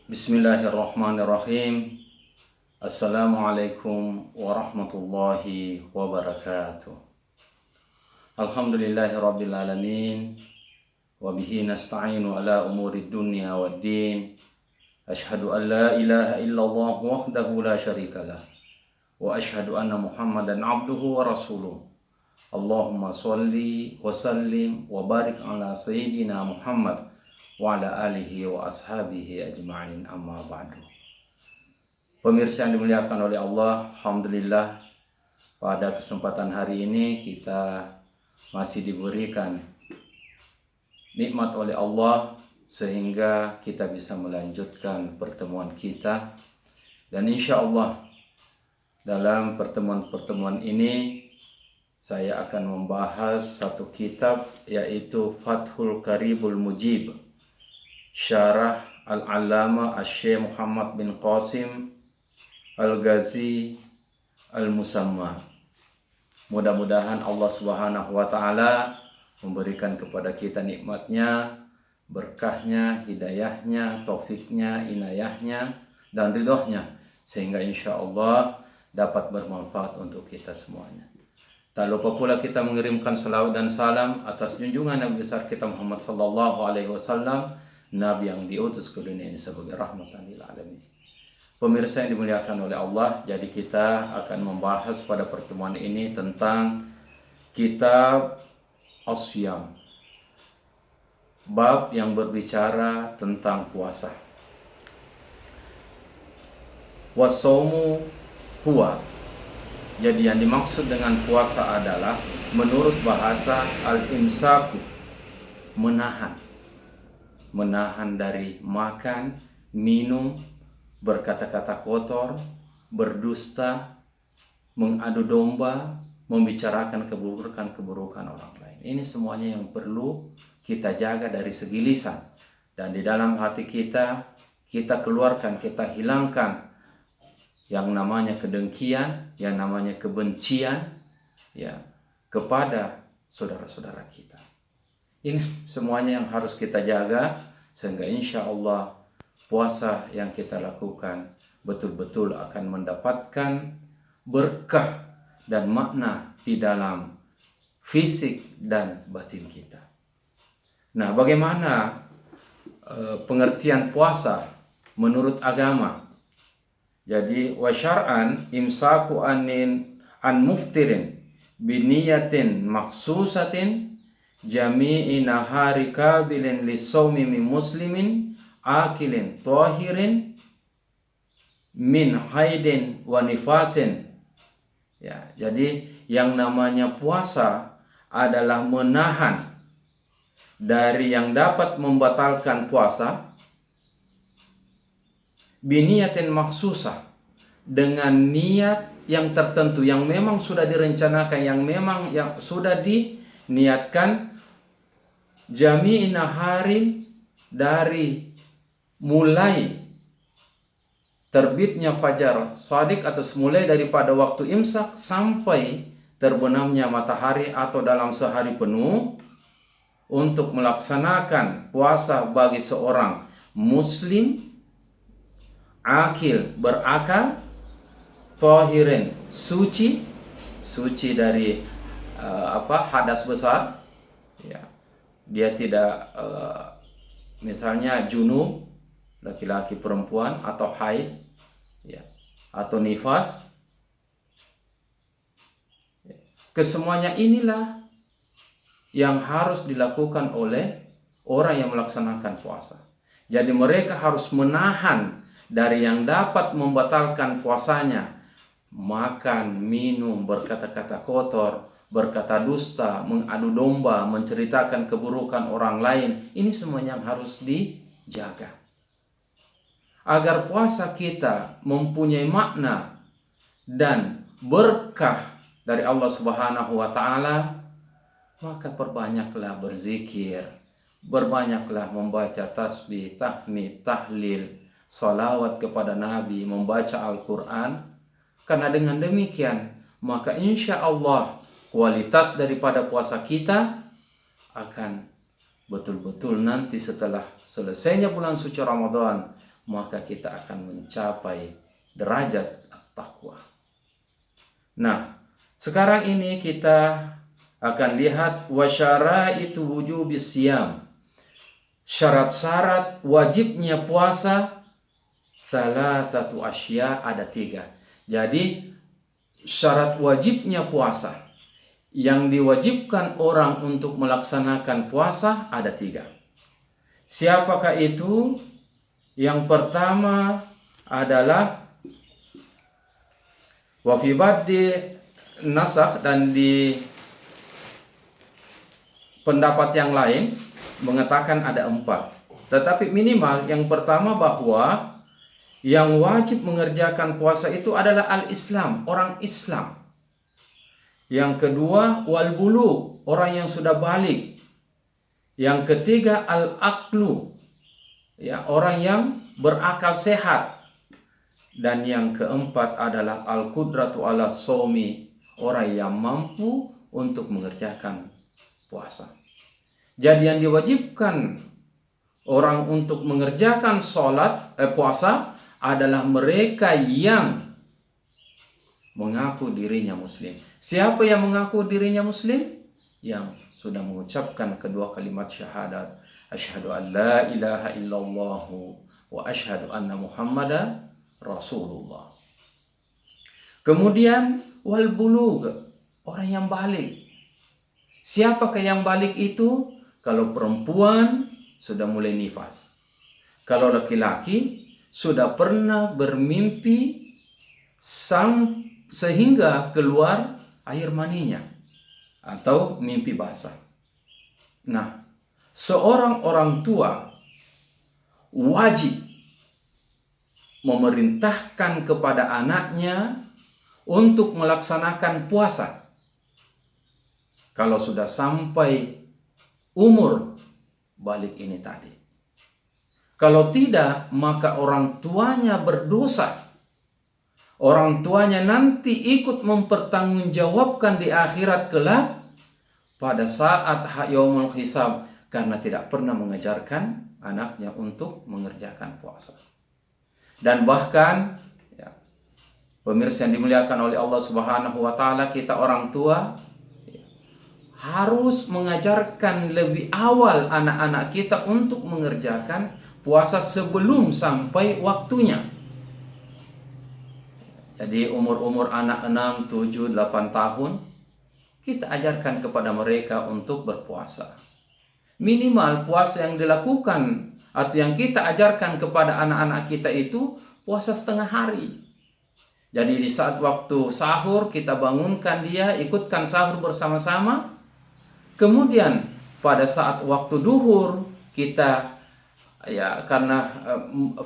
Bismillahirrahmanirrahim. Assalamualaikum warahmatullahi wabarakatuh. Alhamdulillahirabbil alamin wa bihi nasta'inu ala umurid dunya waddin. Asyhadu an la ilaha illallah wahdahu la syarikalah wa asyhadu anna Muhammadan abduhu wa rasuluh. Allahumma sholli wa sallim wa barik ala sayyidina Muhammad wa ala alihi wa ashabihi ajma'in, amma ba'du. Pemirsa yang dimuliakan oleh Allah, alhamdulillah pada kesempatan hari ini kita masih diberikan nikmat oleh Allah sehingga kita bisa melanjutkan pertemuan kita, dan insya Allah dalam pertemuan-pertemuan ini saya akan membahas satu kitab, yaitu Fathul Qaribul Mujib, Syarah Al-Allama Asy-Syaikh Muhammad bin Qasim Al-Ghazi Al-Musamma. Mudah-mudahan Allah Subhanahu wa taala memberikan kepada kita nikmatnya, berkahnya, hidayahnya, taufiknya, inayahnya, dan ridhonya, sehingga insya Allah dapat bermanfaat untuk kita semuanya. Tak lupa pula kita mengirimkan salawat dan salam atas junjungan Nabi besar kita Muhammad sallallahu alaihi wasallam, Nabi yang diutus ke dunia ini sebagai rahmatan lil alamin. Pemirsa yang dimuliakan oleh Allah, jadi kita akan membahas pada pertemuan ini tentang kitab As-Siyam, bab yang berbicara tentang puasa. Wasaumu huwa, jadi yang dimaksud dengan puasa adalah menurut bahasa al-imsaku, menahan dari makan, minum, berkata-kata kotor, berdusta, mengadu domba, membicarakan keburukan orang lain. Ini semuanya yang perlu kita jaga dari segi lisan, dan di dalam hati kita keluarkan, kita hilangkan yang namanya kedengkian, yang namanya kebencian ya kepada saudara-saudara kita. Ini semuanya yang harus kita jaga sehingga insya Allah puasa yang kita lakukan betul-betul akan mendapatkan berkah dan makna di dalam fisik dan batin kita. Nah, bagaimana pengertian puasa menurut agama? Jadi wasyar'an imsaku an muftirin biniyatin maksusatin jami'i nahari kabilin lisawmi min muslimin akilin tahirin min haidin wa nifasin. Ya, jadi yang namanya puasa adalah menahan dari yang dapat membatalkan puasa biniyatin maksusah, dengan niat yang tertentu, yang memang sudah direncanakan, yang sudah diniatkan, jami'in naharin, dari mulai terbitnya fajar shadiq atau mulai daripada waktu imsak sampai terbenamnya matahari atau dalam sehari penuh, untuk melaksanakan puasa bagi seorang muslim akil, berakal, tahirin, suci dari hadas besar ya. Dia tidak misalnya junub, laki-laki perempuan, atau haid ya, atau nifas ya. Kesemuanya inilah yang harus dilakukan oleh orang yang melaksanakan puasa. Jadi mereka harus menahan dari yang dapat membatalkan puasanya, makan, minum, berkata-kata kotor, berkata dusta, mengadu domba, menceritakan keburukan orang lain. Ini semuanya yang harus dijaga agar puasa kita mempunyai makna dan berkah dari Allah Subhanahu wa taala. Maka perbanyaklah berzikir, berbanyaklah membaca tasbih, tahmid, tahlil, salawat kepada Nabi, membaca Al-Quran. Karena dengan demikian maka insya Allah kualitas daripada puasa kita akan betul-betul nanti setelah selesainya bulan suci Ramadan, maka kita akan mencapai derajat at-taqwa. Nah, sekarang ini kita akan lihat wasyaraitu wujubis siyam. Syarat-syarat wajibnya puasa salah satu asya, ada 3. Jadi syarat wajibnya puasa, yang diwajibkan orang untuk melaksanakan puasa ada 3. Siapakah itu? Yang pertama adalah wafibat di nasakh, dan di pendapat yang lain mengatakan ada 4. Tetapi minimal yang pertama bahwa yang wajib mengerjakan puasa itu adalah al-Islam, orang Islam. Yang kedua wal bulugh, orang yang sudah balik. Yang ketiga al-aqlu, ya, orang yang berakal sehat. Dan yang keempat adalah al-qudratu ala shaumi, orang yang mampu untuk mengerjakan puasa. Jadi yang diwajibkan orang untuk mengerjakan puasa adalah mereka yang mengaku dirinya muslim. Siapa yang mengaku dirinya muslim? Yang sudah mengucapkan kedua kalimat syahadat, asyhadu an la ilaha illallah wa asyhadu anna muhammadan rasulullah. Kemudian wal bulugh, orang yang balik. Siapakah yang balik itu? Kalau perempuan sudah mulai nifas. Kalau laki-laki sudah pernah bermimpi sehingga keluar air maninya atau mimpi basah. Nah, seorang orang tua wajib memerintahkan kepada anaknya untuk melaksanakan puasa kalau sudah sampai umur balik ini tadi. Kalau tidak, maka orang tuanya berdosa. Orang tuanya nanti ikut mempertanggungjawabkan di akhirat kelak pada saat yaumul hisab, karena tidak pernah mengajarkan anaknya untuk mengerjakan puasa. Dan bahkan, ya, pemirsa yang dimuliakan oleh Allah Subhanahu wa taala, kita orang tua harus mengajarkan lebih awal anak-anak kita untuk mengerjakan puasa sebelum sampai waktunya. Jadi umur-umur anak 6, 7, 8 tahun kita ajarkan kepada mereka untuk berpuasa. Minimal puasa yang dilakukan atau yang kita ajarkan kepada anak-anak kita itu puasa setengah hari. Jadi di saat waktu sahur kita bangunkan dia, ikutkan sahur bersama-sama. Kemudian pada saat waktu duhur kita, ya, karena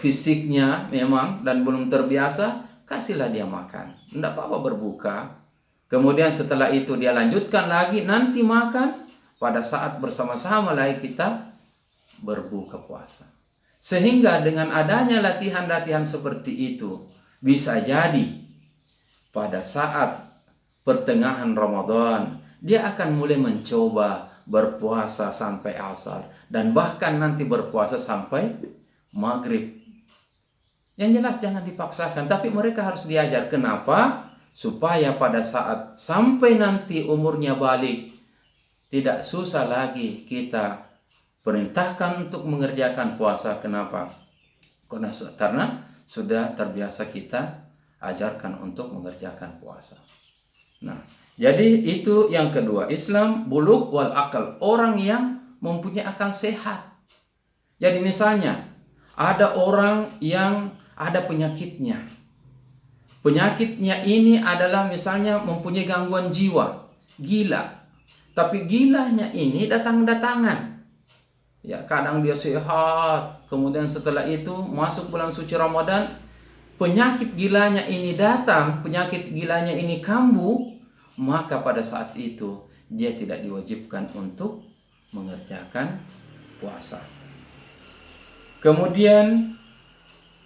fisiknya memang dan belum terbiasa, kasihlah dia makan. Tidak apa-apa berbuka. Kemudian setelah itu dia lanjutkan lagi, nanti makan. Pada saat bersama-sama lagi kita berbuka puasa. Sehingga dengan adanya latihan-latihan seperti itu, bisa jadi pada saat pertengahan Ramadan dia akan mulai mencoba berpuasa sampai asar, dan bahkan nanti berpuasa sampai maghrib. Yang jelas jangan dipaksakan, tapi mereka harus diajar. Kenapa? Supaya pada saat sampai nanti umurnya balik, tidak susah lagi kita perintahkan untuk mengerjakan puasa. Kenapa? Karena sudah terbiasa kita ajarkan untuk mengerjakan puasa. Nah, jadi itu yang kedua, Islam bulugh wal akal, orang yang mempunyai akal sehat. Jadi misalnya ada orang yang ada penyakitnya. Penyakitnya ini adalah misalnya mempunyai gangguan jiwa, gila. Tapi gilanya ini datang-datangan. Ya, kadang dia sehat, kemudian setelah itu masuk bulan suci Ramadan, penyakit gilanya ini datang, penyakit gilanya ini kambuh, maka pada saat itu dia tidak diwajibkan untuk mengerjakan puasa. Kemudian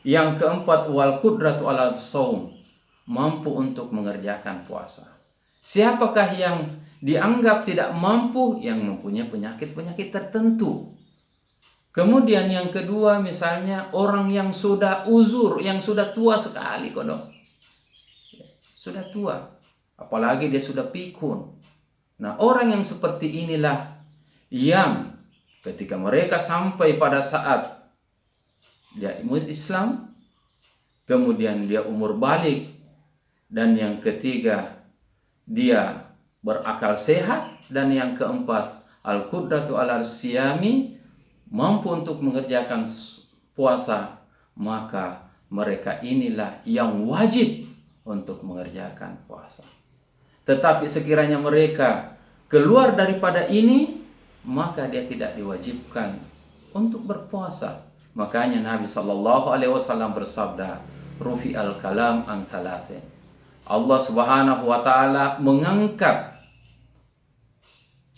yang keempat, wal qudratu ala shaum, mampu untuk mengerjakan puasa. Siapakah yang dianggap tidak mampu? Yang mempunyai penyakit-penyakit tertentu. Kemudian yang kedua misalnya orang yang sudah uzur, yang sudah tua sekali kodok. Sudah tua, apalagi dia sudah pikun. Nah, orang yang seperti inilah yang ketika mereka sampai pada saat dia Islam, kemudian dia umur balik, dan yang ketiga dia berakal sehat, dan yang keempat al-qudratu ala siyami, mampu untuk mengerjakan puasa, maka mereka inilah yang wajib untuk mengerjakan puasa. Tetapi sekiranya mereka keluar daripada ini, maka dia tidak diwajibkan untuk berpuasa. Makanya Nabi SAW bersabda, rufi al-kalam an thalathin. Allah Subhanahu wa taala mengangkat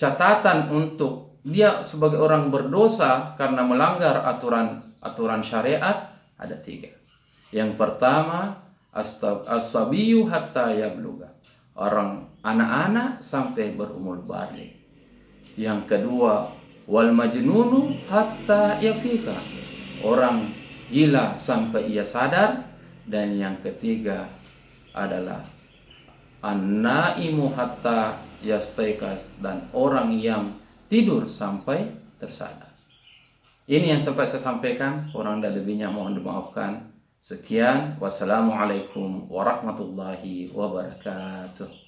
catatan untuk dia sebagai orang berdosa karena melanggar aturan syariat ada 3. Yang pertama, as-sabiyyu hatta yabluga, orang anak-anak sampai berumur balik. Yang kedua, wal majnunu hatta yafika, orang gila sampai ia sadar. Dan yang ketiga adalah an-naimu hatta yastaiqaz, dan orang yang tidur sampai tersadar. Ini yang sempat saya sampaikan, kurang dan lebihnya mohon dimaafkan. Sekian, wassalamualaikum warahmatullahi wabarakatuh.